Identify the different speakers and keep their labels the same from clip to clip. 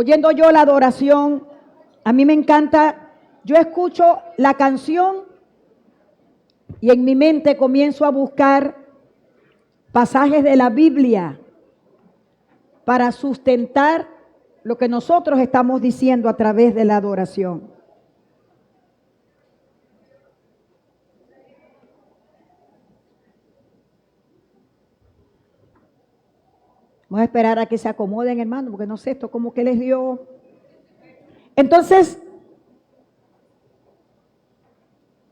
Speaker 1: oyendo yo la adoración, a mí me encanta, yo escucho la canción y en mi mente comienzo a buscar pasajes de la Biblia para sustentar lo que nosotros estamos diciendo a través de la adoración. Vamos a esperar a que se acomoden, hermano, porque no sé, esto como que les dio. Entonces,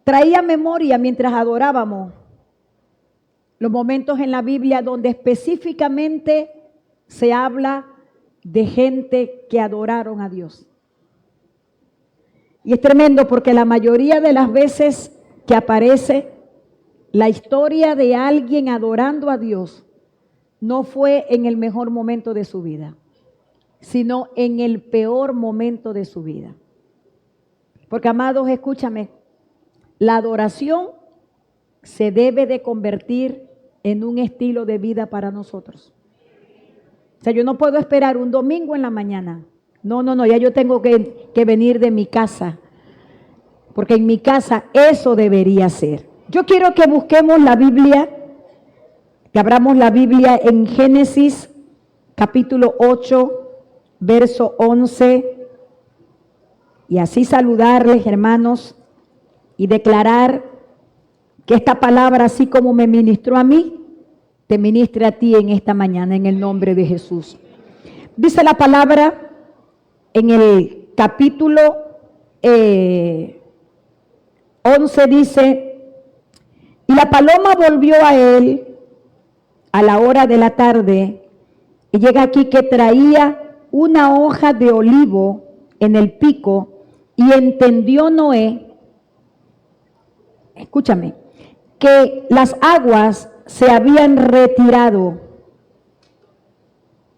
Speaker 1: traía memoria mientras adorábamos los momentos en la Biblia donde específicamente se habla de gente que adoraron a Dios. Y es tremendo porque la mayoría de las veces que aparece la historia de alguien adorando a Dios, no fue en el mejor momento de su vida, sino en el peor momento de su vida. Porque, amados, escúchame, la adoración se debe de convertir en un estilo de vida para nosotros. O sea, yo no puedo esperar un domingo en la mañana. No, ya yo tengo que venir de mi casa, porque en mi casa eso debería ser. Yo quiero que busquemos la Biblia, que abramos la Biblia en Génesis capítulo 8, verso 11, y así saludarles, hermanos, y declarar que esta palabra, así como me ministró a mí, te ministre a ti en esta mañana, en el nombre de Jesús. Dice la palabra en el capítulo 11, dice, y la paloma volvió a él a la hora de la tarde, y llega aquí que traía una hoja de olivo en el pico, y entendió Noé, escúchame, que las aguas se habían retirado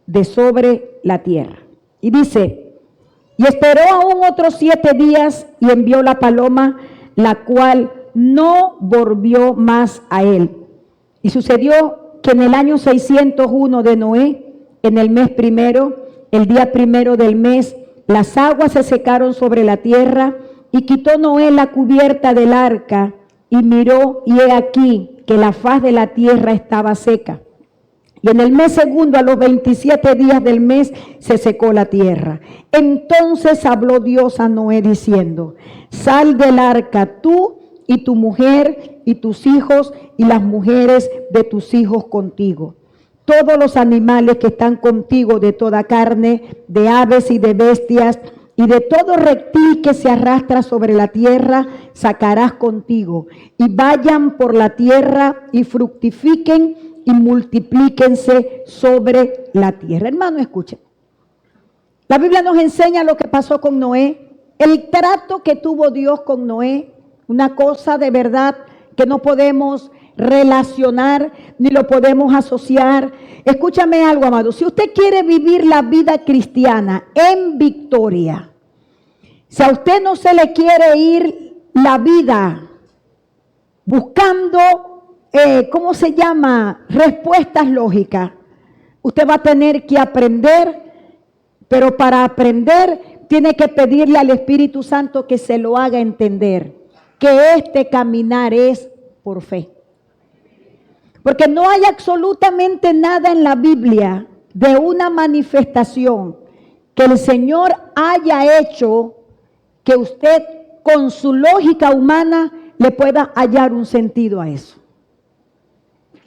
Speaker 1: de sobre la tierra. Y dice, y esperó aún otros 7 días y envió la paloma, la cual no volvió más a él. Y sucedió que en el año 601 de Noé, en el mes primero, el día primero del mes, las aguas se secaron sobre la tierra, y quitó Noé la cubierta del arca, y miró, y he aquí que la faz de la tierra estaba seca. Y en el mes segundo, a los 27 días del mes, se secó la tierra. Entonces habló Dios a Noé diciendo, sal del arca tú y tu mujer y tus hijos y las mujeres de tus hijos contigo. Todos los animales que están contigo de toda carne, de aves y de bestias, y de todo reptil que se arrastra sobre la tierra, sacarás contigo. Y vayan por la tierra y fructifiquen y multiplíquense sobre la tierra. Hermano, escuchen. La Biblia nos enseña lo que pasó con Noé, el trato que tuvo Dios con Noé, una cosa de verdad que no podemos relacionar ni lo podemos asociar. Escúchame algo, amado. Si usted quiere vivir la vida cristiana en victoria, si a usted no se le quiere ir la vida buscando, ¿cómo se llama? Respuestas lógicas, usted va a tener que aprender, pero para aprender tiene que pedirle al Espíritu Santo que se lo haga entender, que este caminar es por fe. Porque no hay absolutamente nada en la Biblia de una manifestación que el Señor haya hecho que usted con su lógica humana le pueda hallar un sentido a eso.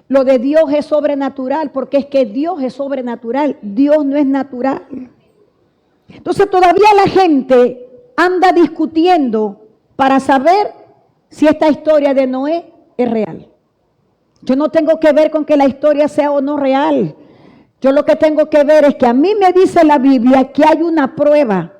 Speaker 1: Lo de Dios es sobrenatural, porque es que Dios es sobrenatural, Dios no es natural. Entonces todavía la gente anda discutiendo para saber si esta historia de Noé es real. Yo no tengo que ver con que la historia sea o no real. Yo lo que tengo que ver es que a mí me dice la Biblia que hay una prueba,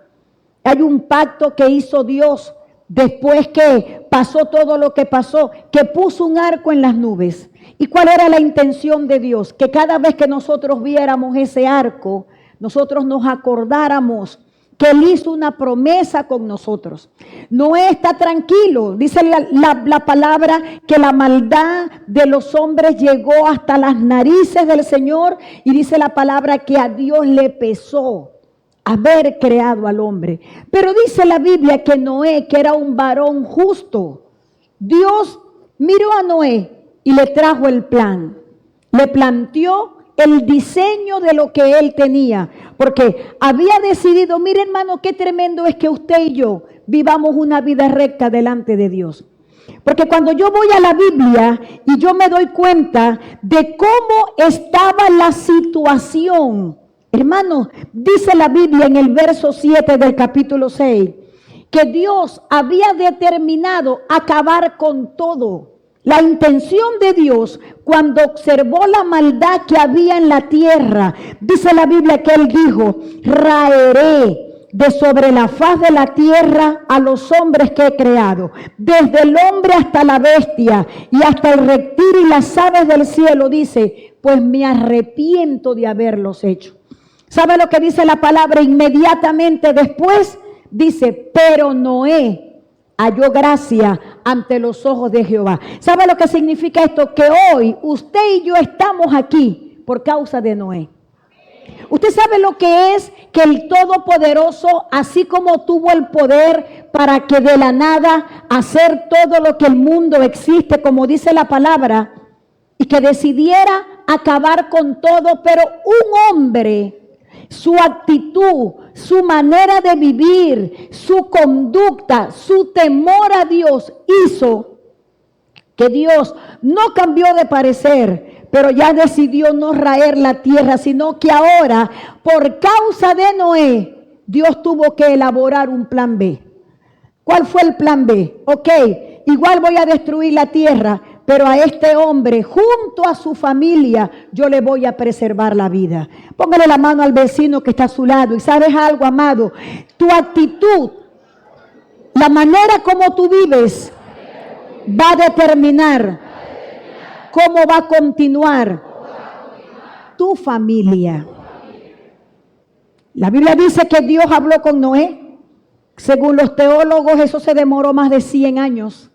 Speaker 1: hay un pacto que hizo Dios después que pasó todo lo que pasó, que puso un arco en las nubes. ¿Y cuál era la intención de Dios? Que cada vez que nosotros viéramos ese arco, nosotros nos acordáramos que Él hizo una promesa con nosotros. Noé está tranquilo. Dice la palabra que la maldad de los hombres llegó hasta las narices del Señor, y dice la palabra que a Dios le pesó haber creado al hombre. Pero dice la Biblia que Noé, que era un varón justo, Dios miró a Noé y le trajo el plan. Le planteó el diseño de lo que él tenía, porque había decidido, mire hermano, qué tremendo es que usted y yo vivamos una vida recta delante de Dios. Porque cuando yo voy a la Biblia y yo me doy cuenta de cómo estaba la situación, hermano, dice la Biblia en el verso 7 del capítulo 6, que Dios había determinado acabar con todo. La intención de Dios, cuando observó la maldad que había en la tierra, dice la Biblia que Él dijo, raeré de sobre la faz de la tierra a los hombres que he creado, desde el hombre hasta la bestia y hasta el reptil y las aves del cielo, dice, pues me arrepiento de haberlos hecho. ¿Sabe lo que dice la palabra? Inmediatamente después dice, pero Noé halló gracia ante los ojos de Jehová. ¿Sabe lo que significa esto? Que hoy usted y yo estamos aquí por causa de Noé. Usted sabe lo que es que el Todopoderoso, así como tuvo el poder para que de la nada hacer todo lo que el mundo existe, como dice la palabra, y que decidiera acabar con todo, pero un hombre, su actitud, su manera de vivir, su conducta, su temor a Dios hizo que Dios no cambió de parecer, pero ya decidió no raer la tierra, sino que ahora, por causa de Noé, Dios tuvo que elaborar un plan B. ¿Cuál fue el plan B? Ok, igual voy a destruir la tierra, pero a este hombre, junto a su familia, yo le voy a preservar la vida. Póngale la mano al vecino que está a su lado. Y sabes algo, amado, tu actitud, la manera como tú vives, va a determinar cómo va a continuar tu familia. La Biblia dice que Dios habló con Noé. Según los teólogos, eso se demoró más de 100 años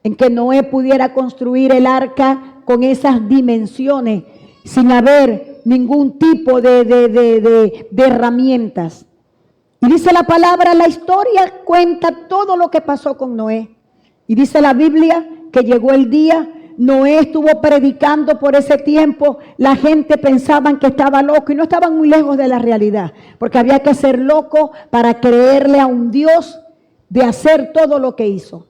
Speaker 1: en que Noé pudiera construir el arca con esas dimensiones, sin haber ningún tipo de herramientas. Y dice la palabra, la historia cuenta todo lo que pasó con Noé. Y dice la Biblia que llegó el día, Noé estuvo predicando por ese tiempo, la gente pensaba que estaba loco y no estaban muy lejos de la realidad, porque había que ser loco para creerle a un Dios de hacer todo lo que hizo.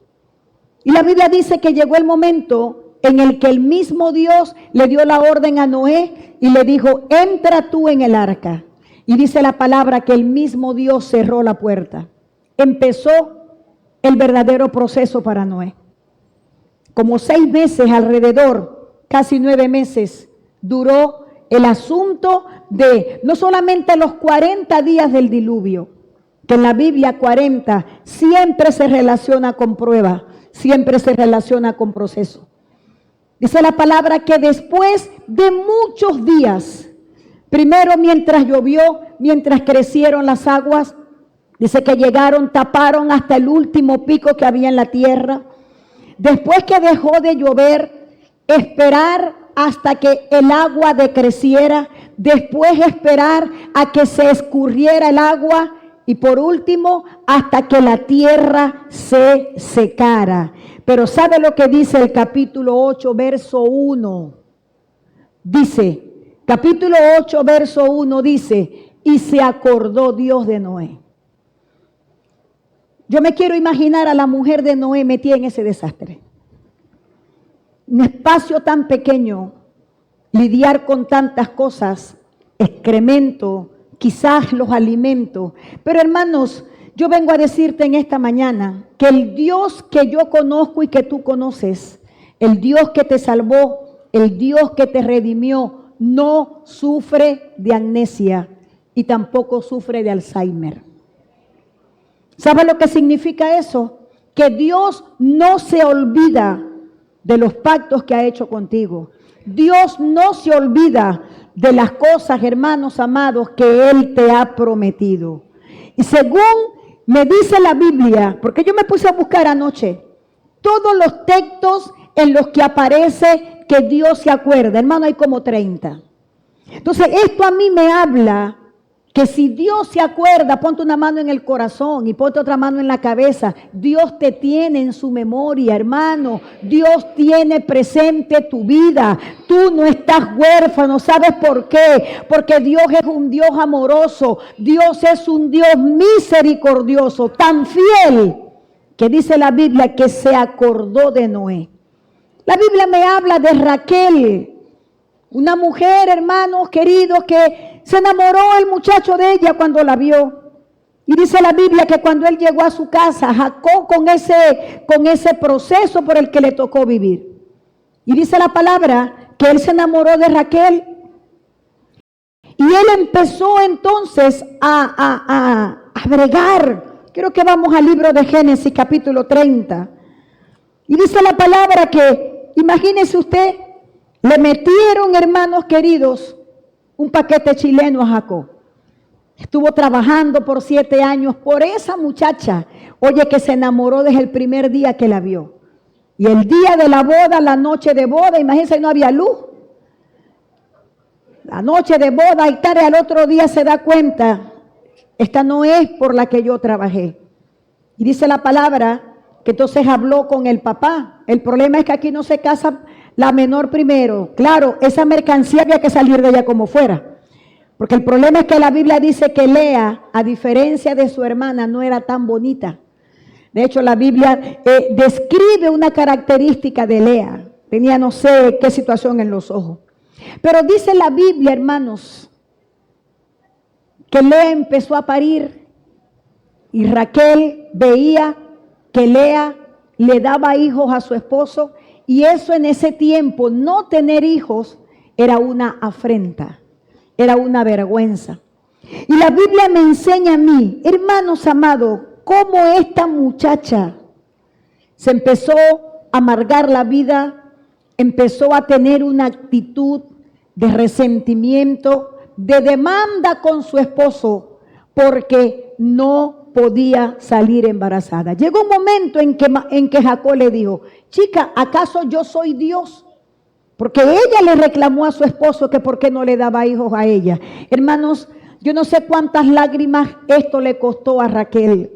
Speaker 1: Y la Biblia dice que llegó el momento en el que el mismo Dios le dio la orden a Noé y le dijo, entra tú en el arca. Y dice la palabra que el mismo Dios cerró la puerta. Empezó el verdadero proceso para Noé. Como 6 meses alrededor, casi 9 meses, duró el asunto de no solamente los 40 días del diluvio, que en la Biblia 40 siempre se relaciona con prueba, siempre se relaciona con proceso. Dice la palabra que después de muchos días, primero mientras llovió, mientras crecieron las aguas, dice que llegaron, taparon hasta el último pico que había en la tierra. Después que dejó de llover, esperar hasta que el agua decreciera, después esperar a que se escurriera el agua y por último hasta que la tierra se secara. Pero ¿sabe lo que dice el capítulo 8, verso 1? Dice, capítulo 8, verso 1 dice, y se acordó Dios de Noé. Yo me quiero imaginar a la mujer de Noé metida en ese desastre. Un espacio tan pequeño, lidiar con tantas cosas, excremento, quizás los alimentos. Pero hermanos, yo vengo a decirte en esta mañana que el Dios que yo conozco y que tú conoces, el Dios que te salvó, el Dios que te redimió, no sufre de amnesia y tampoco sufre de Alzheimer. ¿Sabe lo que significa eso? Que Dios no se olvida de los pactos que ha hecho contigo. Dios no se olvida de las cosas, hermanos amados, que Él te ha prometido. Y según me dice la Biblia, porque yo me puse a buscar anoche, todos los textos en los que aparece que Dios se acuerda, hermano, hay como 30. Entonces, esto a mí me habla que si Dios se acuerda, ponte una mano en el corazón y ponte otra mano en la cabeza. Dios te tiene en su memoria, hermano. Dios tiene presente tu vida. Tú no estás huérfano. ¿Sabes por qué? Porque Dios es un Dios amoroso. Dios es un Dios misericordioso, tan fiel que dice la Biblia que se acordó de Noé. La Biblia me habla de Raquel, una mujer, hermanos queridos, que se enamoró el muchacho de ella cuando la vio. Y dice la Biblia que cuando él llegó a su casa, Jacob con ese proceso por el que le tocó vivir. Y dice la palabra que él se enamoró de Raquel. Y él empezó entonces a bregar. Creo que vamos al libro de Génesis capítulo 30. Y dice la palabra que, imagínese usted, le metieron, hermanos queridos, un paquete chileno a Jacob. Estuvo trabajando por 7 años por esa muchacha, oye, que se enamoró desde el primer día que la vio. Y el día de la boda, la noche de boda, imagínense, no había luz. La noche de boda y tarde al otro día se da cuenta, esta no es por la que yo trabajé. Y dice la palabra que entonces habló con el papá. El problema es que aquí no se casa la menor primero. Claro, esa mercancía había que salir de ella como fuera. Porque el problema es que la Biblia dice que Lea, a diferencia de su hermana, no era tan bonita. De hecho, la Biblia describe una característica de Lea. Tenía no sé qué situación en los ojos. Pero dice la Biblia, hermanos, que Lea empezó a parir y Raquel veía que Lea le daba hijos a su esposo. Y eso en ese tiempo, no tener hijos, era una afrenta, era una vergüenza. Y la Biblia me enseña a mí, hermanos amados, cómo esta muchacha se empezó a amargar la vida, empezó a tener una actitud de resentimiento, de demanda con su esposo, porque no podía salir embarazada. Llegó un momento en que Jacob le dijo, chica, ¿acaso yo soy Dios? Porque ella le reclamó a su esposo que por qué no le daba hijos a ella. Hermanos, yo no sé cuántas lágrimas esto le costó a Raquel,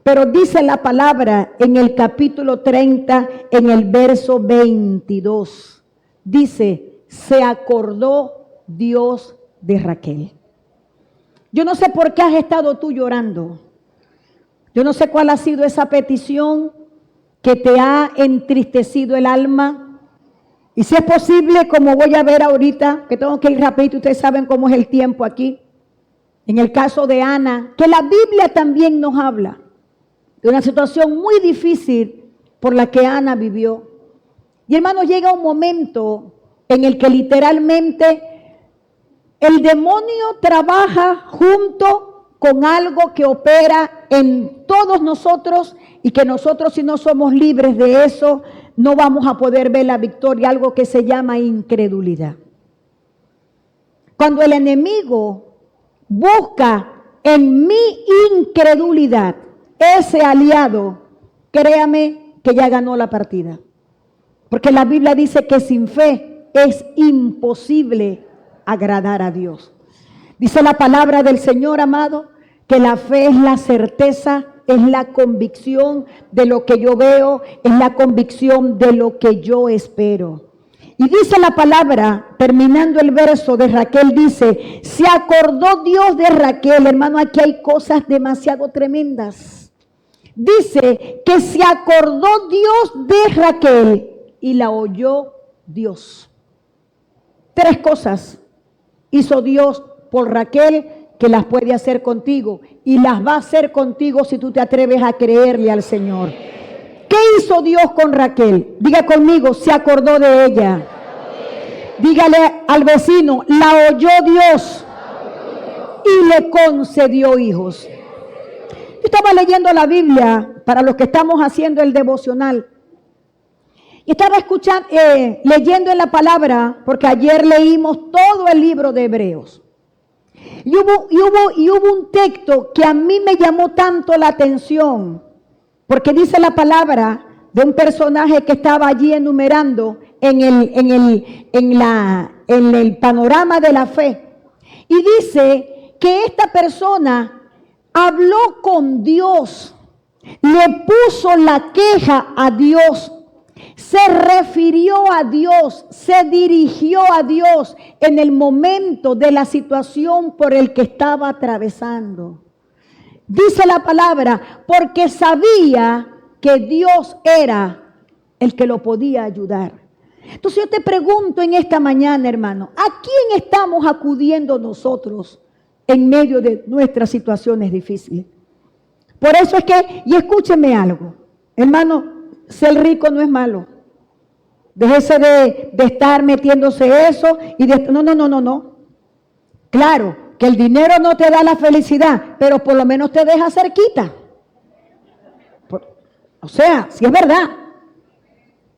Speaker 1: pero dice la palabra en el capítulo 30, en el verso 22, dice, se acordó Dios de Raquel. Yo no sé por qué has estado tú llorando. Yo no sé cuál ha sido esa petición que te ha entristecido el alma. Y si es posible, como voy a ver ahorita, que tengo que ir rapidito, ustedes saben cómo es el tiempo aquí. En el caso de Ana, que la Biblia también nos habla de una situación muy difícil por la que Ana vivió. Y hermanos, llega un momento en el que literalmente el demonio trabaja junto con algo que opera en todos nosotros y que nosotros, si no somos libres de eso, no vamos a poder ver la victoria, algo que se llama incredulidad. Cuando el enemigo busca en mi incredulidad ese aliado, créame que ya ganó la partida. Porque la Biblia dice que sin fe es imposible agradar a Dios. Dice la palabra del Señor, amado, que la fe es la certeza, es la convicción de lo que yo veo, es la convicción de lo que yo espero. Y dice la palabra, terminando el verso de Raquel, dice, se acordó Dios de Raquel. Hermano, aquí hay cosas demasiado tremendas. Dice que se acordó Dios de Raquel y la oyó Dios. 3 cosas hizo Dios por Raquel que las puede hacer contigo y las va a hacer contigo si tú te atreves a creerle al Señor. ¿Qué hizo Dios con Raquel? Diga conmigo, se acordó de ella. Dígale al vecino, la oyó Dios y le concedió hijos. Yo estaba leyendo la Biblia para los que estamos haciendo el devocional. Y estaba escuchando, leyendo en la palabra, porque ayer leímos todo el libro de Hebreos. Y hubo un texto que a mí me llamó tanto la atención, porque dice la palabra de un personaje que estaba allí enumerando en el panorama de la fe. Y dice que esta persona habló con Dios, le puso la queja a Dios, se refirió a Dios, se dirigió a Dios en el momento de la situación por el que estaba atravesando. Dice la palabra, porque sabía que Dios era el que lo podía ayudar. Entonces yo te pregunto en esta mañana, hermano, ¿a quién estamos acudiendo nosotros en medio de nuestras situaciones difíciles? Por eso es que, y escúcheme algo, hermano, ser rico no es malo. Déjese de estar metiéndose eso y de no. Claro, que el dinero no te da la felicidad, pero por lo menos te deja cerquita. O sea, sí es verdad.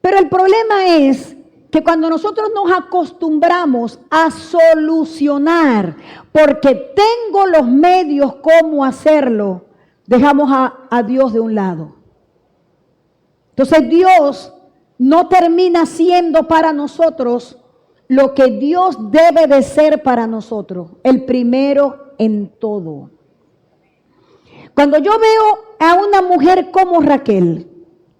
Speaker 1: Pero el problema es que cuando nosotros nos acostumbramos a solucionar, porque tengo los medios cómo hacerlo, dejamos a Dios de un lado. Entonces Dios no termina siendo para nosotros lo que Dios debe de ser para nosotros, el primero en todo. Cuando yo veo a una mujer como Raquel,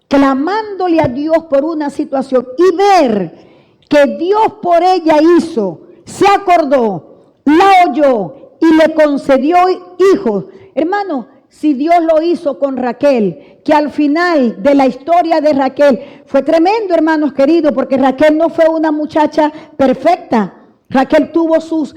Speaker 1: clamándole a Dios por una situación y ver que Dios por ella hizo, se acordó, la oyó y le concedió hijos. Hermano, si Dios lo hizo con Raquel, que al final de la historia de Raquel fue tremendo, hermanos queridos, porque Raquel no fue una muchacha perfecta. Raquel tuvo sus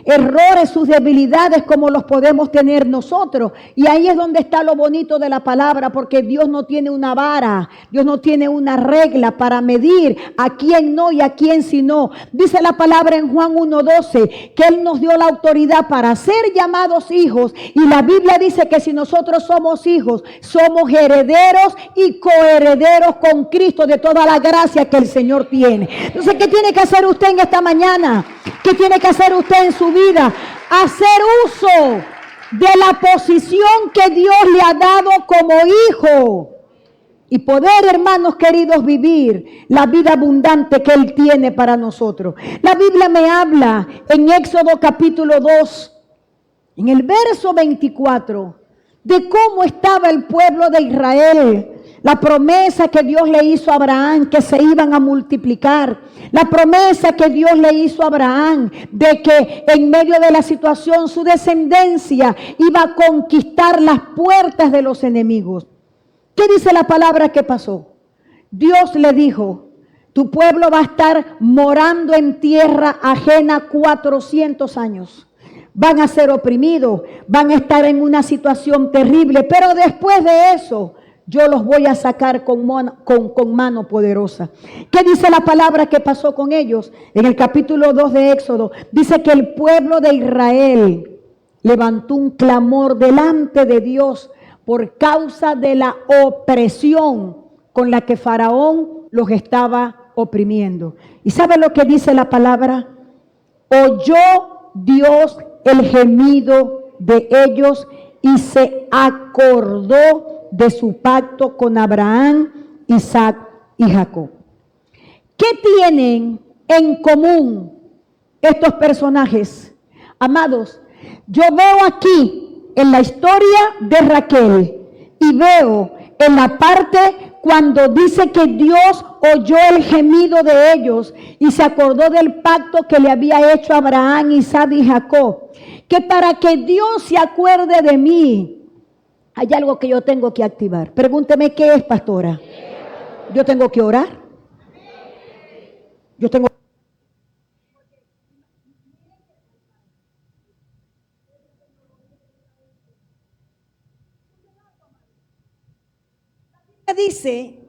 Speaker 1: errores, sus debilidades como los podemos tener nosotros. Y ahí es donde está lo bonito de la palabra, porque Dios no tiene una vara, Dios no tiene una regla para medir a quién no y a quién sí no. Dice la palabra en Juan 1:12 que Él nos dio la autoridad para ser llamados hijos. Y la Biblia dice que si nosotros somos hijos, somos herederos y coherederos con Cristo de toda la gracia que el Señor tiene. Entonces, ¿qué tiene que hacer usted en esta mañana? ¿Qué tiene que hacer usted en su vida? Hacer uso de la posición que Dios le ha dado como hijo y poder, hermanos queridos, vivir la vida abundante que Él tiene para nosotros. La Biblia me habla en Éxodo capítulo 2, en el verso 24, de cómo estaba el pueblo de Israel. La promesa que Dios le hizo a Abraham, que se iban a multiplicar. La promesa que Dios le hizo a Abraham, de que en medio de la situación su descendencia iba a conquistar las puertas de los enemigos. ¿Qué dice la palabra que pasó? Dios le dijo, tu pueblo va a estar morando en tierra ajena 400 años. Van a ser oprimidos, van a estar en una situación terrible, pero después de eso, yo los voy a sacar con mano poderosa. ¿Qué dice la palabra que pasó con ellos? En el capítulo 2 de Éxodo, dice que el pueblo de Israel levantó un clamor delante de Dios por causa de la opresión con la que Faraón los estaba oprimiendo. ¿Y sabe lo que dice la palabra? Oyó Dios el gemido de ellos y se acordó de su pacto con Abraham, Isaac y Jacob. ¿Qué tienen en común estos personajes? Amados, yo veo aquí en la historia de Raquel y veo en la parte cuando dice que Dios oyó el gemido de ellos y se acordó del pacto que le había hecho a Abraham, Isaac y Jacob, que para que Dios se acuerde de mí, hay algo que yo tengo que activar. Pregúnteme, ¿qué es, pastora? Yo tengo que orar. Yo tengo dice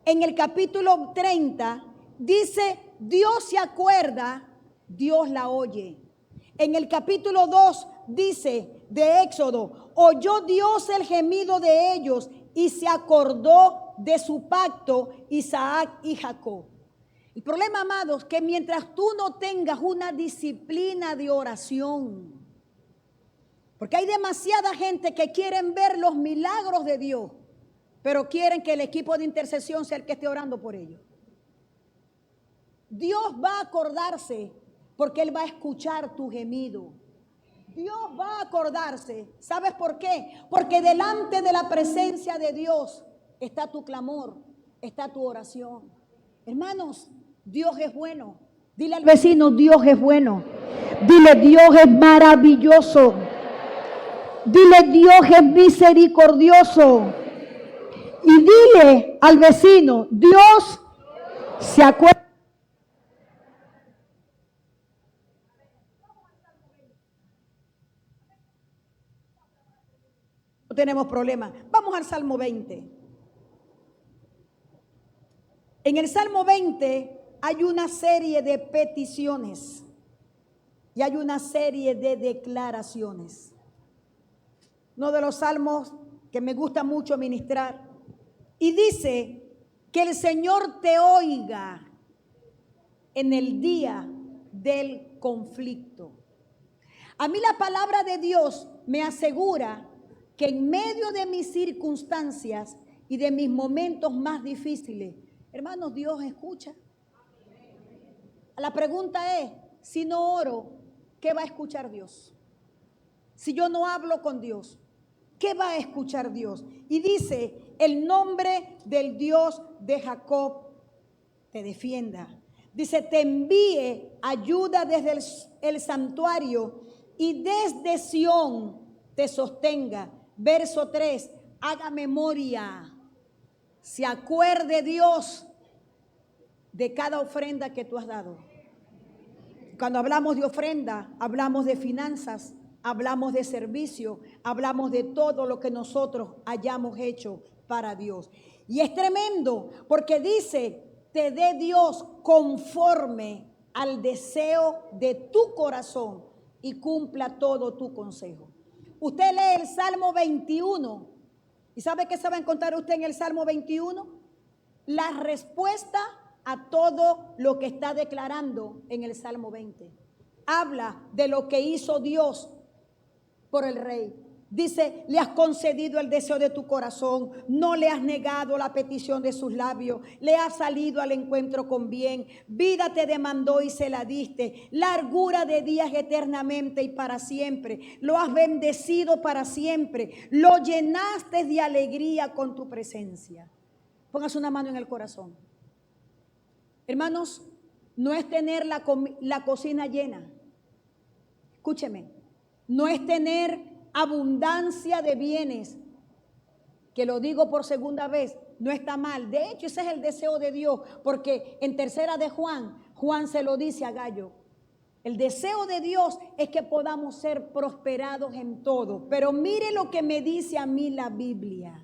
Speaker 1: en el capítulo 30, dice, Dios se acuerda, Dios la oye. En el capítulo 2 dice de Éxodo, oyó Dios el gemido de ellos y se acordó de su pacto Isaac y Jacob. El problema, amados, que mientras tú no tengas una disciplina de oración, porque hay demasiada gente que quieren ver los milagros de Dios, pero quieren que el equipo de intercesión sea el que esté orando por ellos. Dios va a acordarse porque Él va a escuchar tu gemido.
Speaker 2: Dios va a acordarse. ¿Sabes por qué? Porque delante de la presencia de Dios está tu clamor, está tu oración. Hermanos, Dios es bueno. Dile al vecino, Dios es bueno. Dile, Dios es maravilloso. Dile, Dios es misericordioso. Y dile al vecino, Dios se acuerda. No tenemos problema. Vamos al Salmo 20. En el Salmo 20 hay una serie de peticiones y hay una serie de declaraciones. Uno de los salmos que me gusta mucho ministrar. Y dice que el Señor te oiga en el día del conflicto. A mí la palabra de Dios me asegura que en medio de mis circunstancias y de mis momentos más difíciles, hermanos, Dios escucha. La pregunta es, si no oro, ¿qué va a escuchar Dios? Si yo no hablo con Dios, ¿qué va a escuchar Dios? Y dice, el nombre del Dios de Jacob te defienda. Dice, te envíe ayuda desde el santuario y desde Sión te sostenga. Verso 3, haga memoria, se acuerde Dios de cada ofrenda que tú has dado. Cuando hablamos de ofrenda, hablamos de finanzas, hablamos de servicio, hablamos de todo lo que nosotros hayamos hecho para Dios. Y es tremendo porque dice, te dé Dios conforme al deseo de tu corazón y cumpla todo tu consejo. Usted lee el Salmo 21 y ¿sabe qué se va a encontrar usted en el Salmo 21? La respuesta a todo lo que está declarando en el Salmo 20. Habla de lo que hizo Dios por el rey. Dice, le has concedido el deseo de tu corazón, no le has negado la petición de sus labios, le has salido al encuentro con bien, vida te demandó y se la diste, largura de días eternamente y para siempre, lo has bendecido para siempre, lo llenaste de alegría con tu presencia. Póngase una mano en el corazón. Hermanos, no es tener la cocina llena. Escúcheme, no es tener abundancia de bienes, que lo digo por segunda vez, no está mal. De hecho, ese es el deseo de Dios, porque en tercera de Juan se lo dice a Gallo. El deseo de Dios es que podamos ser prosperados en todo. Pero mire lo que me dice a mí la Biblia.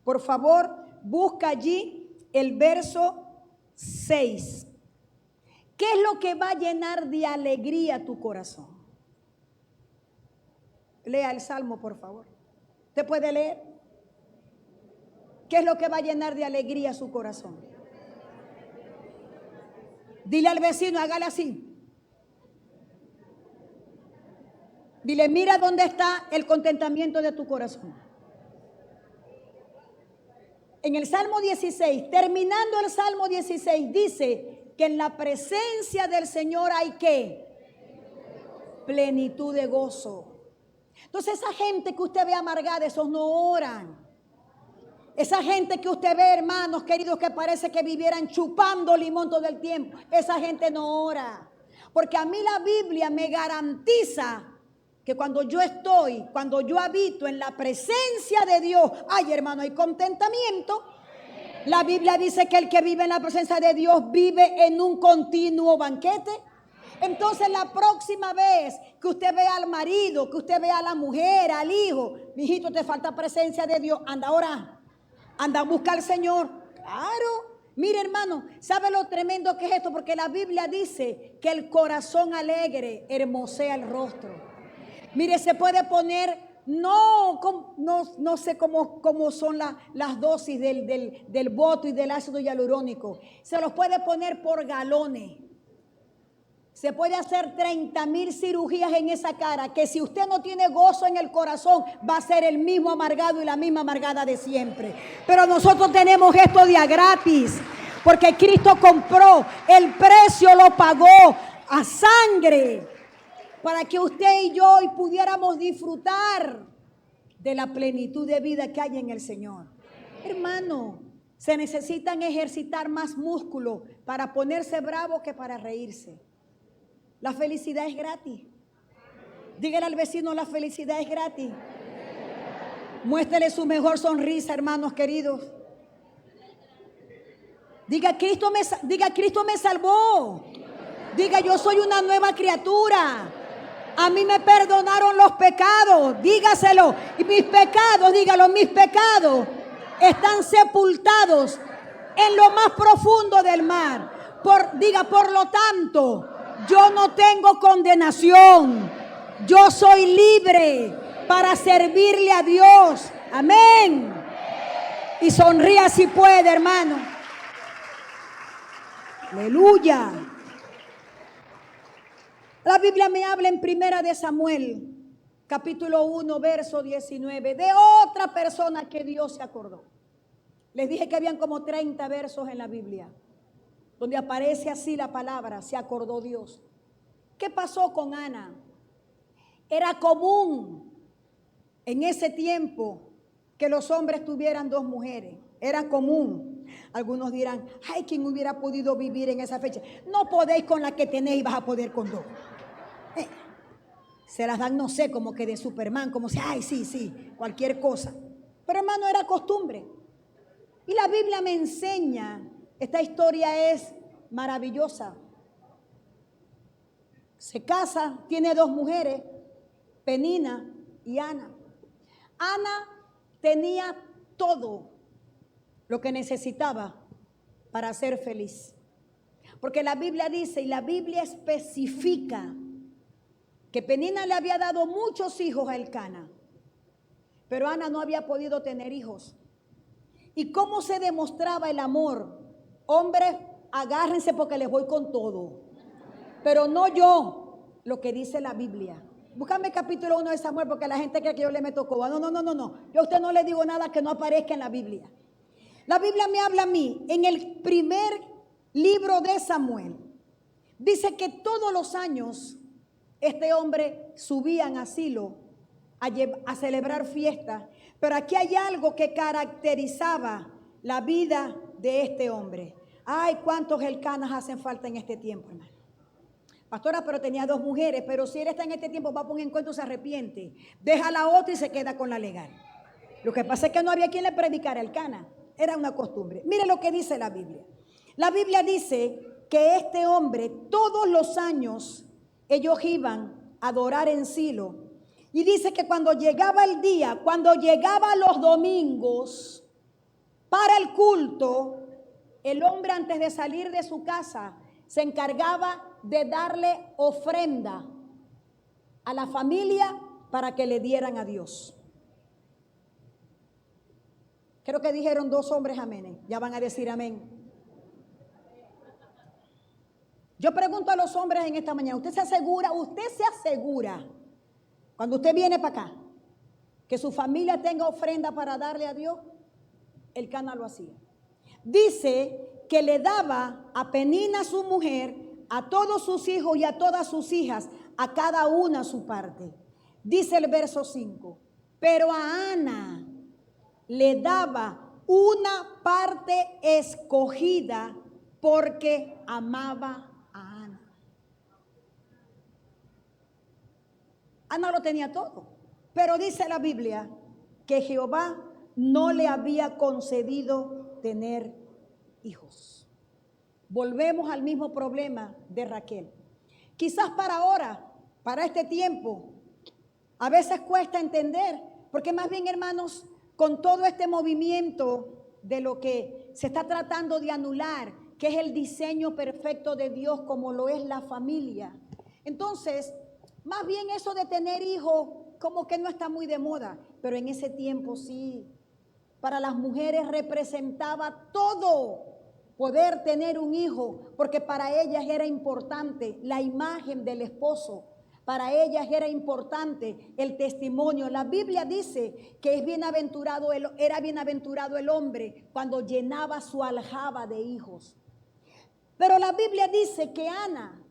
Speaker 2: Por favor, busca allí el verso 6. ¿Qué es lo que va a llenar de alegría tu corazón? Lea el Salmo, por favor. ¿Usted puede leer? ¿Qué es lo que va a llenar de alegría su corazón? Dile al vecino, hágale así. Dile, mira dónde está el contentamiento de tu corazón. En el Salmo 16, terminando el Salmo 16, dice que en la presencia del Señor hay ¿qué? Plenitud de gozo. Entonces esa gente que usted ve amargada, esos no oran. Esa gente que usted ve, hermanos queridos, que parece que vivieran chupando limón todo el tiempo, esa gente no ora. Porque a mí la Biblia me garantiza que cuando yo habito en la presencia de Dios, ay hermano, hay contentamiento. La Biblia dice que el que vive en la presencia de Dios vive en un continuo banquete. Entonces la próxima vez que usted vea al marido, que usted vea a la mujer, al hijo, mijito, te falta presencia de Dios, anda a orar, anda a buscar al Señor. Claro, mire hermano, ¿sabe lo tremendo que es esto? Porque la Biblia dice que el corazón alegre hermosea el rostro. Mire, se puede poner, no sé cómo son las dosis del boto y del ácido hialurónico. Se los puede poner por galones. Se puede hacer 30,000 cirugías en esa cara, que si usted no tiene gozo en el corazón, va a ser el mismo amargado y la misma amargada de siempre. Pero nosotros tenemos esto de a gratis, porque Cristo compró, el precio lo pagó a sangre. para que usted y yo hoy pudiéramos disfrutar de la plenitud de vida que hay en el Señor. Hermano, se necesitan ejercitar más músculo para ponerse bravo que para reírse. La felicidad es gratis. Dígale al vecino, la felicidad es gratis. Muéstrele su mejor sonrisa, hermanos queridos. Diga, Cristo me salvó. Diga, yo soy una nueva criatura. A mí me perdonaron los pecados. Dígaselo. Y mis pecados, dígalo, mis pecados están sepultados en lo más profundo del mar. Por lo tanto, yo no tengo condenación. Yo soy libre para servirle a Dios. Amén. Y sonría si puede, hermano. Aleluya. La Biblia me habla en Primera de Samuel, capítulo 1, verso 19, de otra persona que Dios se acordó. Les dije que habían como 30 versos en la Biblia, donde aparece así la palabra, se acordó Dios. ¿Qué pasó con Ana? Era común en ese tiempo que los hombres tuvieran dos mujeres. Era común. Algunos dirán, ay, ¿quién hubiera podido vivir en esa fecha? No podéis con la que tenéis, vas a poder con dos. Se las dan, no sé, como que de Superman, como si, ay, sí, cualquier cosa. Pero hermano, era costumbre. Y la Biblia me enseña, esta historia es maravillosa. Se casa, tiene dos mujeres, Penina y Ana. Ana tenía todo lo que necesitaba para ser feliz. Porque la Biblia dice, y la Biblia especifica, que Penina le había dado muchos hijos a Elcana, pero Ana no había podido tener hijos. ¿Y cómo se demostraba el amor? Hombres, agárrense porque les voy con todo, pero no yo, lo que dice la Biblia. Búscame capítulo 1 de Samuel, porque la gente cree que yo le meto coba. No. Yo a usted no le digo nada que no aparezca en la Biblia. La Biblia me habla a mí, en el primer libro de Samuel, dice que todos los años este hombre subían a Silo a celebrar fiestas, pero aquí hay algo que caracterizaba la vida de este hombre. Ay, cuántos Elcanas hacen falta en este tiempo, hermano. Pastora, pero tenía dos mujeres, pero si él está en este tiempo, va por un encuentro, se arrepiente, deja la otra y se queda con la legal. Lo que pasa es que no había quien le predicara a Elcana, era una costumbre. Mire lo que dice la Biblia. La Biblia dice que este hombre todos los años ellos iban a adorar en Silo. Y dice que cuando llegaba el día, cuando llegaban los domingos para el culto, el hombre antes de salir de su casa se encargaba de darle ofrenda a la familia para que le dieran a Dios. Creo que dijeron dos hombres amén. Ya van a decir amén. Yo pregunto a los hombres en esta mañana, ¿usted se asegura cuando usted viene para acá que su familia tenga ofrenda para darle a Dios? Elcana lo hacía. Dice que le daba a Penina su mujer, a todos sus hijos y a todas sus hijas, a cada una su parte. Dice el verso 5, pero a Ana le daba una parte escogida porque amaba a Ana. Ana lo tenía todo, pero dice la Biblia que Jehová no le había concedido tener hijos. Volvemos al mismo problema de Raquel. Quizás para ahora, para este tiempo, a veces cuesta entender, porque más bien, hermanos, con todo este movimiento de lo que se está tratando de anular, que es el diseño perfecto de Dios como lo es la familia. Entonces, más bien eso de tener hijos como que no está muy de moda, pero en ese tiempo sí. Para las mujeres representaba todo poder tener un hijo, porque para ellas era importante la imagen del esposo. Para ellas era importante el testimonio. La Biblia dice que era bienaventurado el hombre cuando llenaba su aljaba de hijos. Pero la Biblia dice que Ana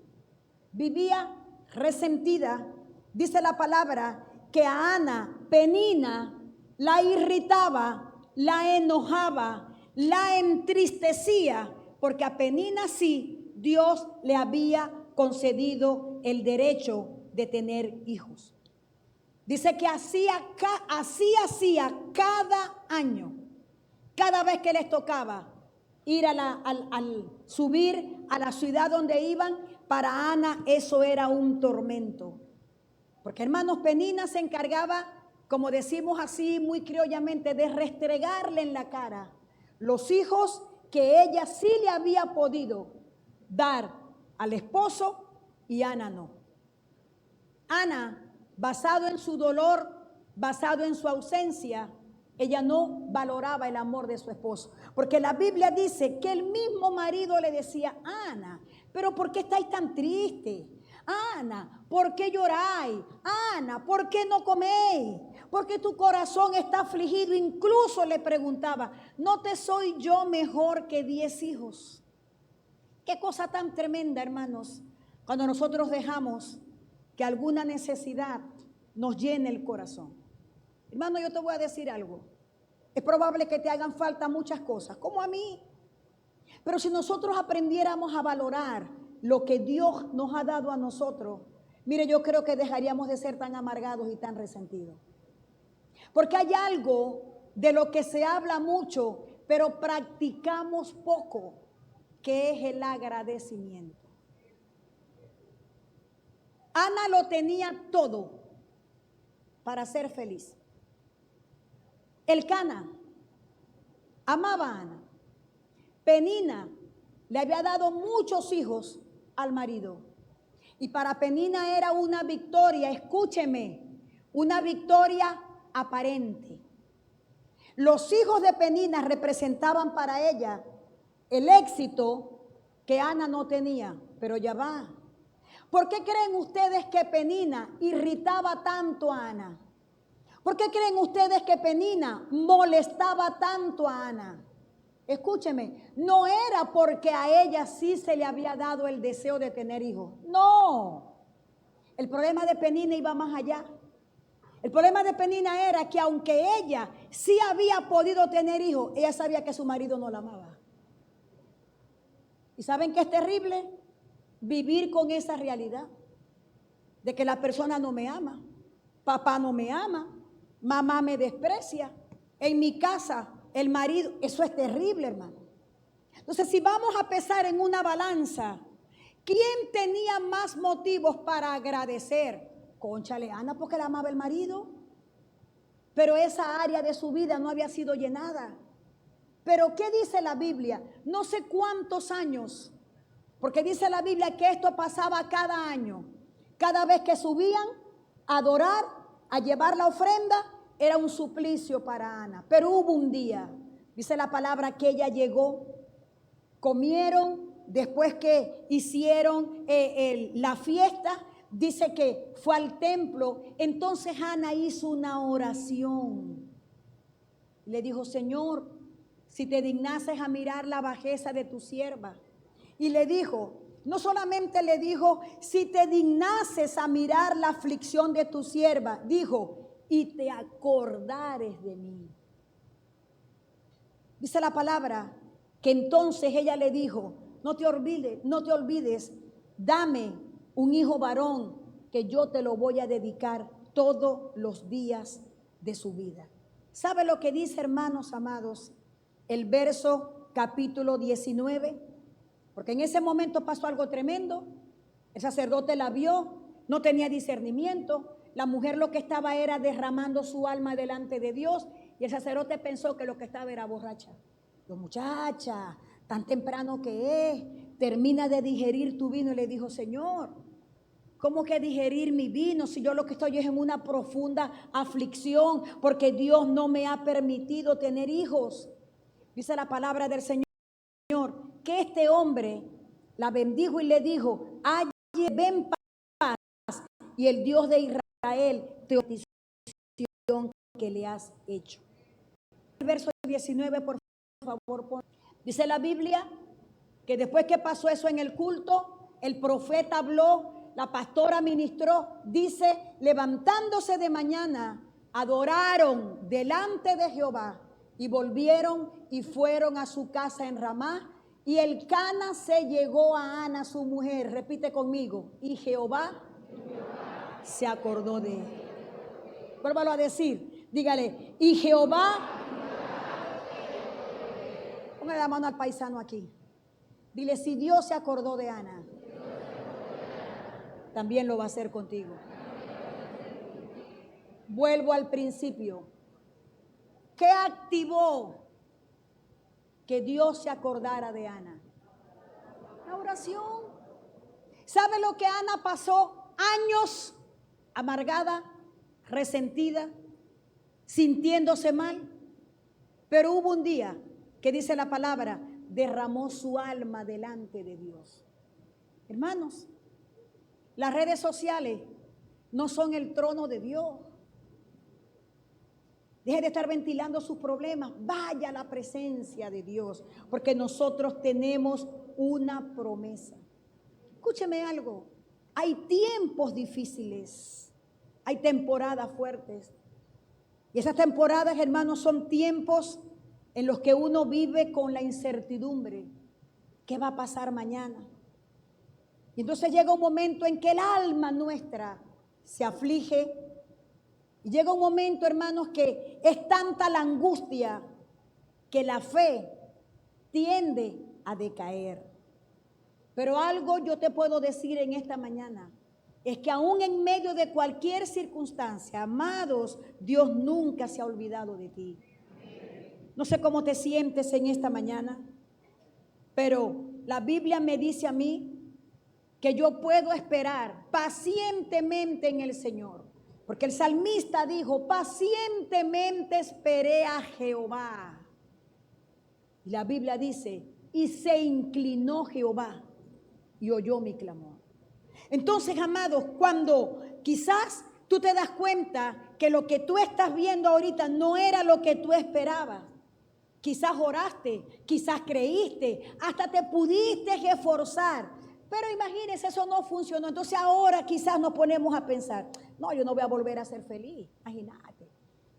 Speaker 2: vivía resentida, dice la palabra que a Ana, Penina, la irritaba, la enojaba, la entristecía, porque a Penina sí Dios le había concedido el derecho de tener hijos. Dice que así hacía cada año, cada vez que les tocaba ir al subir a la ciudad donde iban. Para Ana eso era un tormento, porque hermanos, Penina se encargaba, como decimos así muy criollamente, de restregarle en la cara los hijos que ella sí le había podido dar al esposo y Ana no. Ana, basado en su dolor, basado en su ausencia, ella no valoraba el amor de su esposo, porque la Biblia dice que el mismo marido le decía: Ana, pero ¿por qué estáis tan tristes? Ana, ¿por qué lloráis? Ana, ¿por qué no coméis? Porque tu corazón está afligido. Incluso le preguntaba: ¿no te soy yo mejor que 10 hijos? Qué cosa tan tremenda, hermanos, cuando nosotros dejamos que alguna necesidad nos llene el corazón. Hermano, yo te voy a decir algo. Es probable que te hagan falta muchas cosas, como a mí. Pero si nosotros aprendiéramos a valorar lo que Dios nos ha dado a nosotros, mire, yo creo que dejaríamos de ser tan amargados y tan resentidos. Porque hay algo de lo que se habla mucho, pero practicamos poco, que es el agradecimiento. Ana lo tenía todo para ser feliz. Elcana amaba a Ana. Penina le había dado muchos hijos al marido. Y para Penina era una victoria, escúcheme, una victoria aparente. Los hijos de Penina representaban para ella el éxito que Ana no tenía. Pero ya va. ¿Por qué creen ustedes que Penina irritaba tanto a Ana? ¿Por qué creen ustedes que Penina molestaba tanto a Ana? Escúcheme, no era porque a ella sí se le había dado el deseo de tener hijos. No. El problema de Penina iba más allá. El problema de Penina era que aunque ella sí había podido tener hijos, ella sabía que su marido no la amaba. ¿Y saben qué es terrible? Vivir con esa realidad de que la persona no me ama, papá no me ama, mamá me desprecia, en mi casa el marido, eso es terrible, hermano. Entonces, si vamos a pesar en una balanza, ¿quién tenía más motivos para agradecer? Cónchale, Ana, porque la amaba el marido, pero esa área de su vida no había sido llenada. Pero ¿qué dice la Biblia? No sé cuántos años, porque dice la Biblia que esto pasaba cada año. Cada vez que subían a adorar, a llevar la ofrenda, era un suplicio para Ana. Pero hubo un día, dice la palabra, que ella llegó, comieron, después que hicieron la fiesta, dice que fue al templo. Entonces Ana hizo una oración. Le dijo: Señor, si te dignases a mirar la bajeza de tu sierva. Y le dijo, no solamente le dijo, si te dignases a mirar la aflicción de tu sierva, dijo, y te acordares de mí. Dice la palabra que entonces ella le dijo: no te olvides, dame un hijo varón que yo te lo voy a dedicar todos los días de su vida. ¿Sabe lo que dice, hermanos amados, el verso capítulo 19? Porque en ese momento pasó algo tremendo. El sacerdote la vio, no tenía discernimiento. La mujer lo que estaba era derramando su alma delante de Dios. Y el sacerdote pensó que lo que estaba era borracha. Dijo: muchacha, tan temprano que es, termina de digerir tu vino. Y le dijo: Señor, ¿cómo que digerir mi vino si yo lo que estoy es en una profunda aflicción porque Dios no me ha permitido tener hijos? Dice la palabra del Señor que este hombre la bendijo y le dijo: ven paz, y el Dios de Israel te petición que le has hecho. El verso 19, por favor, dice la Biblia que después que pasó eso en el culto, el profeta habló, la pastora ministró, dice, levantándose de mañana, adoraron delante de Jehová y volvieron y fueron a su casa en Ramá. Y Elcana se llegó a Ana, su mujer. Repite conmigo. Y Jehová se acordó de él. Vuélvalo a decir. Dígale. Y Jehová. Póngale la mano al paisano aquí. Dile, si Dios se acordó de Ana, también lo va a hacer contigo. Vuelvo al principio. ¿Qué activó que Dios se acordara de Ana? La oración. ¿Sabe lo que Ana pasó? Años amargada, resentida, sintiéndose mal. Pero hubo un día que dice la palabra, derramó su alma delante de Dios. Hermanos, las redes sociales no son el trono de Dios. Deje de estar ventilando sus problemas. Vaya a la presencia de Dios, porque nosotros tenemos una promesa. Escúcheme algo. Hay tiempos difíciles. Hay temporadas fuertes. Y esas temporadas, hermanos, son tiempos en los que uno vive con la incertidumbre. ¿Qué va a pasar mañana? Y entonces llega un momento en que el alma nuestra se aflige. Y llega un momento, hermanos, que es tanta la angustia que la fe tiende a decaer. Pero algo yo te puedo decir en esta mañana, es que aún en medio de cualquier circunstancia, amados, Dios nunca se ha olvidado de ti. No sé cómo te sientes en esta mañana, pero la Biblia me dice a mí que yo puedo esperar pacientemente en el Señor. Porque el salmista dijo, pacientemente esperé a Jehová. Y la Biblia dice, y se inclinó Jehová y oyó mi clamor. Entonces, amados, cuando quizás tú te das cuenta que lo que tú estás viendo ahorita no era lo que tú esperabas. Quizás oraste, quizás creíste, hasta te pudiste esforzar. Pero imagínense, eso no funcionó. Entonces ahora quizás nos ponemos a pensar, no, yo no voy a volver a ser feliz. Imagínate,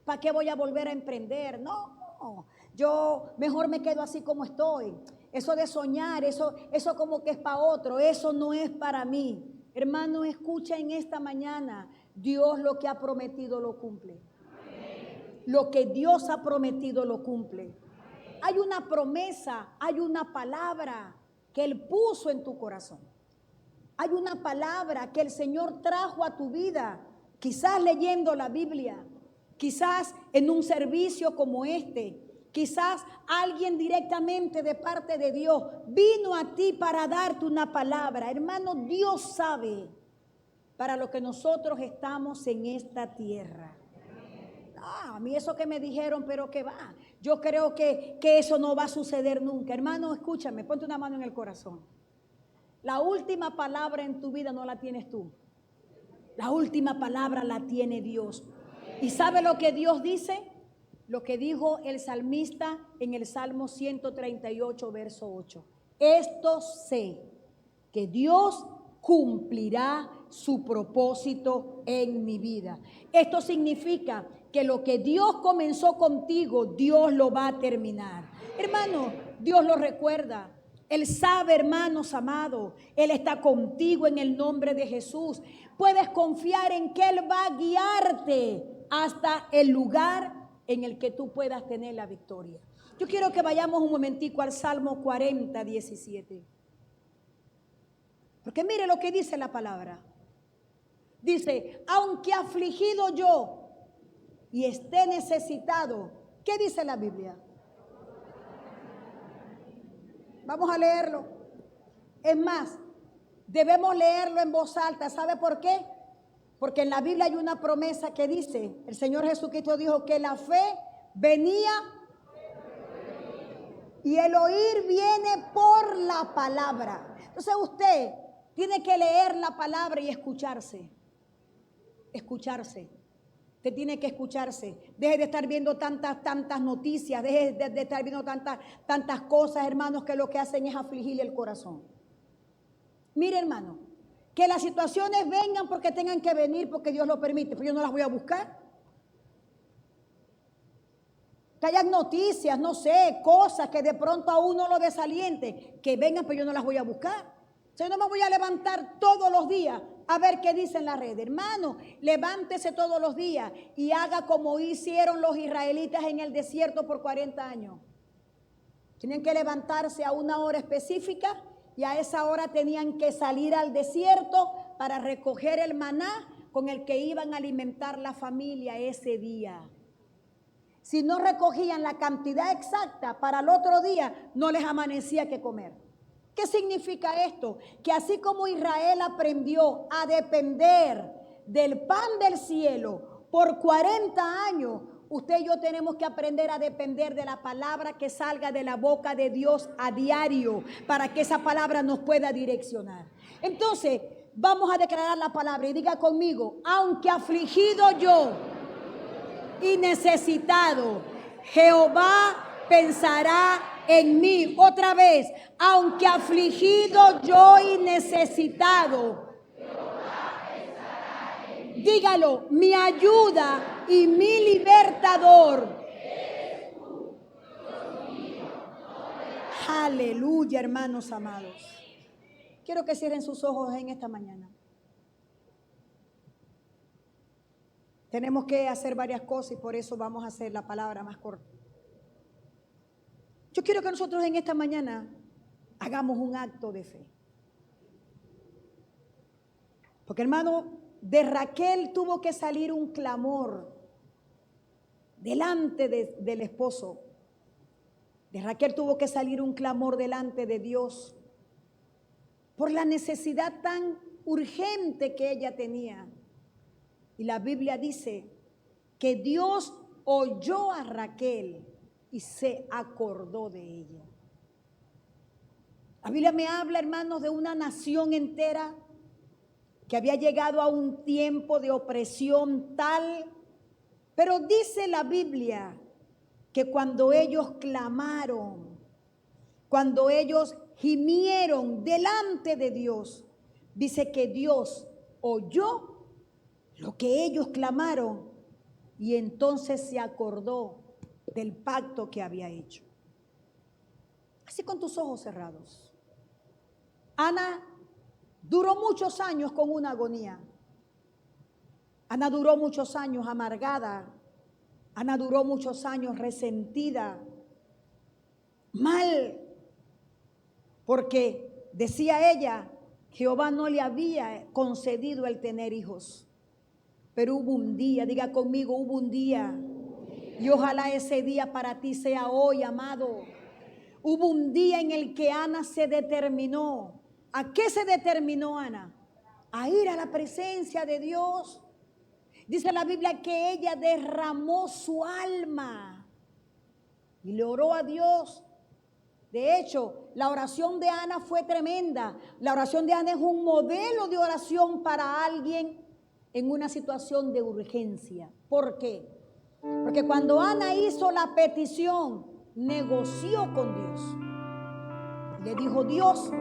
Speaker 2: ¿para qué voy a volver a emprender? No, yo mejor me quedo así como estoy. Eso de soñar, eso como que es para otro, eso no es para mí. Hermano, escucha en esta mañana, Dios lo que ha prometido lo cumple. Lo que Dios ha prometido lo cumple. Hay una promesa, hay una palabra que Él puso en tu corazón. Hay una palabra que el Señor trajo a tu vida, quizás leyendo la Biblia, quizás en un servicio como este, quizás alguien directamente de parte de Dios vino a ti para darte una palabra. Hermano, Dios sabe para lo que nosotros estamos en esta tierra. A mí eso que me dijeron, pero que va. Yo creo que eso no va a suceder nunca. Hermano, escúchame, ponte una mano en el corazón. La última palabra en tu vida no la tienes tú. La última palabra la tiene Dios. ¿Y sabe lo que Dios dice? Lo que dijo el salmista en el Salmo 138, verso 8. Esto sé, que Dios cumplirá su propósito en mi vida. Esto significa que lo que Dios comenzó contigo, Dios lo va a terminar. Hermano, Dios lo recuerda. Él sabe, hermanos amados, Él está contigo en el nombre de Jesús. Puedes confiar en que Él va a guiarte hasta el lugar en el que tú puedas tener la victoria. Yo quiero que vayamos un momentico al Salmo 40, 17. Porque mire lo que dice la palabra. Dice, aunque afligido yo y esté necesitado, ¿qué dice la Biblia? Vamos a leerlo. Es más, debemos leerlo en voz alta. ¿Sabe por qué? Porque en la Biblia hay una promesa que dice, el Señor Jesucristo dijo que la fe venía y el oír viene por la palabra. Entonces usted tiene que leer la palabra y escucharse. Escucharse. Usted tiene que escucharse. Deje de estar viendo tantas noticias, deje de estar viendo tantas cosas, hermanos, que lo que hacen es afligirle el corazón. Mire, hermano, que las situaciones vengan porque tengan que venir, porque Dios lo permite, pero yo no las voy a buscar. Que hayan noticias, no sé, cosas que de pronto a uno lo desaliente, que vengan, pero yo no las voy a buscar. O sea, yo no me voy a levantar todos los días a ver qué dice en la red. Hermano, levántese todos los días y haga como hicieron los israelitas en el desierto por 40 años. Tenían que levantarse a una hora específica y a esa hora tenían que salir al desierto para recoger el maná con el que iban a alimentar la familia ese día. Si no recogían la cantidad exacta, para el otro día no les amanecía que comer. ¿Qué significa esto? Que así como Israel aprendió a depender del pan del cielo por 40 años, usted y yo tenemos que aprender a depender de la palabra que salga de la boca de Dios a diario, para que esa palabra nos pueda direccionar. Entonces, vamos a declarar la palabra y diga conmigo: aunque afligido yo y necesitado, Jehová pensará en mí. Otra vez, aunque afligido yo y necesitado, dígalo, mi ayuda y mi libertador. Aleluya, hermanos amados. Quiero que cierren sus ojos en esta mañana. Tenemos que hacer varias cosas y por eso vamos a hacer la palabra más corta. Yo quiero que nosotros en esta mañana hagamos un acto de fe. Porque, hermano, de Raquel tuvo que salir un clamor delante del esposo. De Raquel tuvo que salir un clamor delante de Dios por la necesidad tan urgente que ella tenía. Y la Biblia dice que Dios oyó a Raquel y se acordó de ella. La Biblia me habla, hermanos, de una nación entera que había llegado a un tiempo de opresión tal, pero dice la Biblia que cuando ellos clamaron, cuando ellos gimieron delante de Dios, dice que Dios oyó lo que ellos clamaron y entonces se acordó del pacto que había hecho. Así con tus ojos cerrados. Ana duró muchos años con una agonía. Ana duró muchos años amargada. Ana duró muchos años resentida, mal, porque decía ella, Jehová no le había concedido el tener hijos. Pero hubo un día, diga conmigo, hubo un día, y ojalá ese día para ti sea hoy, amado. Hubo un día en el que Ana se determinó. ¿A qué se determinó Ana? A ir a la presencia de Dios. Dice la Biblia que ella derramó su alma y le oró a Dios. De hecho, la oración de Ana fue tremenda. La oración de Ana es un modelo de oración para alguien en una situación de urgencia. ¿Por qué? Porque cuando Ana hizo la petición, negoció con Dios. Le dijo, Dios,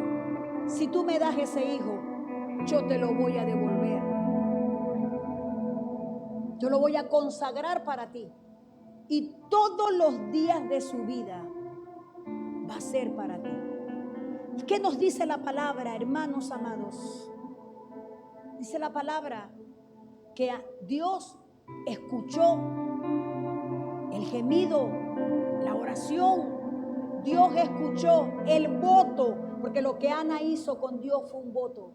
Speaker 2: si tú me das ese hijo, yo te lo voy a devolver. Yo lo voy a consagrar para ti. Y todos los días de su vida va a ser para ti. ¿Y qué nos dice la palabra, hermanos amados? Dice la palabra que Dios escuchó el gemido, la oración. Dios escuchó el voto, porque lo que Ana hizo con Dios fue un voto.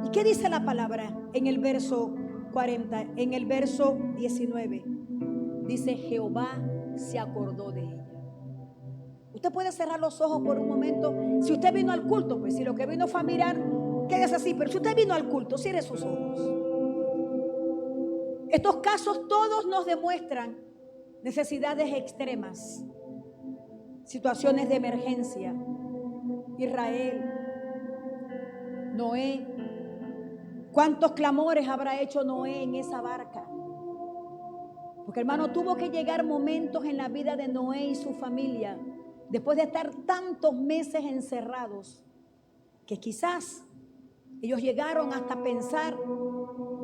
Speaker 2: ¿Y qué dice la palabra en el verso 40, en el verso 19? Dice, Jehová se acordó de ella. Usted puede cerrar los ojos por un momento. Si usted vino al culto, pues si lo que vino fue a mirar, quédese así. Pero si usted vino al culto, cierre sus ojos. Estos casos todos nos demuestran necesidades extremas, situaciones de emergencia. Israel, Noé. ¿Cuántos clamores habrá hecho Noé en esa barca? Porque, hermano, tuvo que llegar momentos en la vida de Noé y su familia, después de estar tantos meses encerrados, que quizás Ellos llegaron hasta pensar,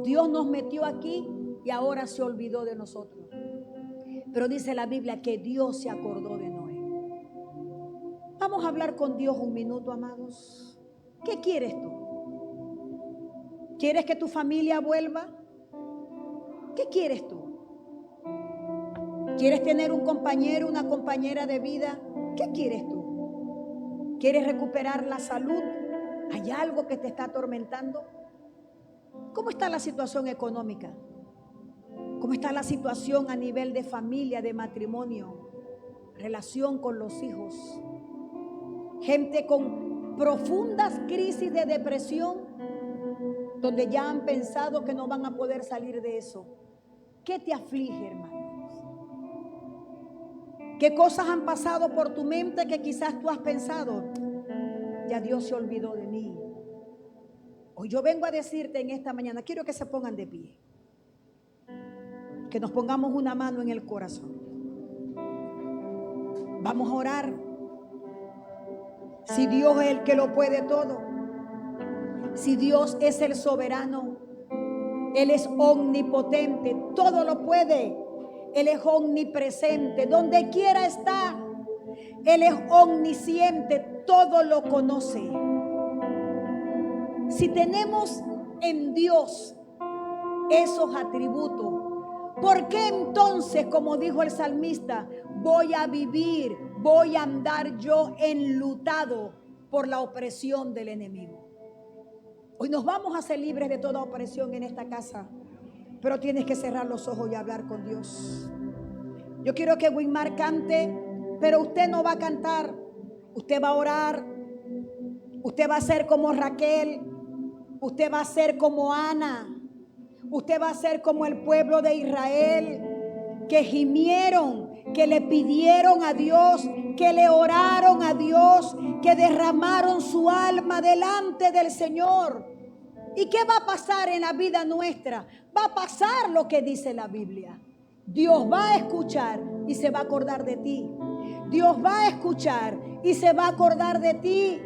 Speaker 2: Dios nos metió aquí y ahora se olvidó de nosotros. Pero dice la Biblia que Dios se acordó de Noé. Vamos a hablar con Dios un minuto, amados. ¿Qué quieres tú? ¿Quieres que tu familia vuelva? ¿Qué quieres tú? ¿Quieres tener un compañero, una compañera de vida? ¿Qué quieres tú? ¿Quieres recuperar la salud? ¿Hay algo que te está atormentando? ¿Cómo está la situación económica? ¿Cómo está la situación a nivel de familia, de matrimonio, relación con los hijos? Gente con profundas crisis de depresión, donde ya han pensado que no van a poder salir de eso. ¿Qué te aflige, hermanos? ¿Qué cosas han pasado por tu mente que quizás tú has pensado, ya Dios se olvidó de mí? Hoy yo vengo a decirte en esta mañana, quiero que se pongan de pie, que nos pongamos una mano en el corazón. Vamos a orar. Si Dios es el que lo puede todo, si Dios es el soberano, Él es omnipotente, todo lo puede, Él es omnipresente, donde quiera está, Él es omnisciente, todo lo conoce. Si tenemos en Dios esos atributos, ¿por qué entonces, como dijo el salmista, voy a vivir, voy a andar yo enlutado por la opresión del enemigo? Hoy nos vamos a ser libres de toda opresión en esta casa, pero tienes que cerrar los ojos y hablar con Dios. Yo quiero que Winmar cante, pero usted no va a cantar, usted va a orar, usted va a ser como Raquel, usted va a ser como Ana, usted va a ser como el pueblo de Israel, que gimieron, que le pidieron a Dios, que le oraron a Dios, que derramaron su alma delante del Señor. ¿Y qué va a pasar en la vida nuestra? Va a pasar lo que dice la Biblia. Dios va a escuchar y se va a acordar de ti. Dios va a escuchar y se va a acordar de ti.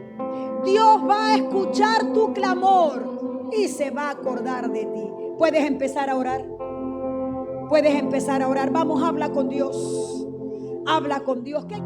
Speaker 2: Dios va a escuchar tu clamor y se va a acordar de ti. Puedes empezar a orar. Puedes empezar a orar. Vamos, habla con Dios. Habla con Dios. ¿Qué?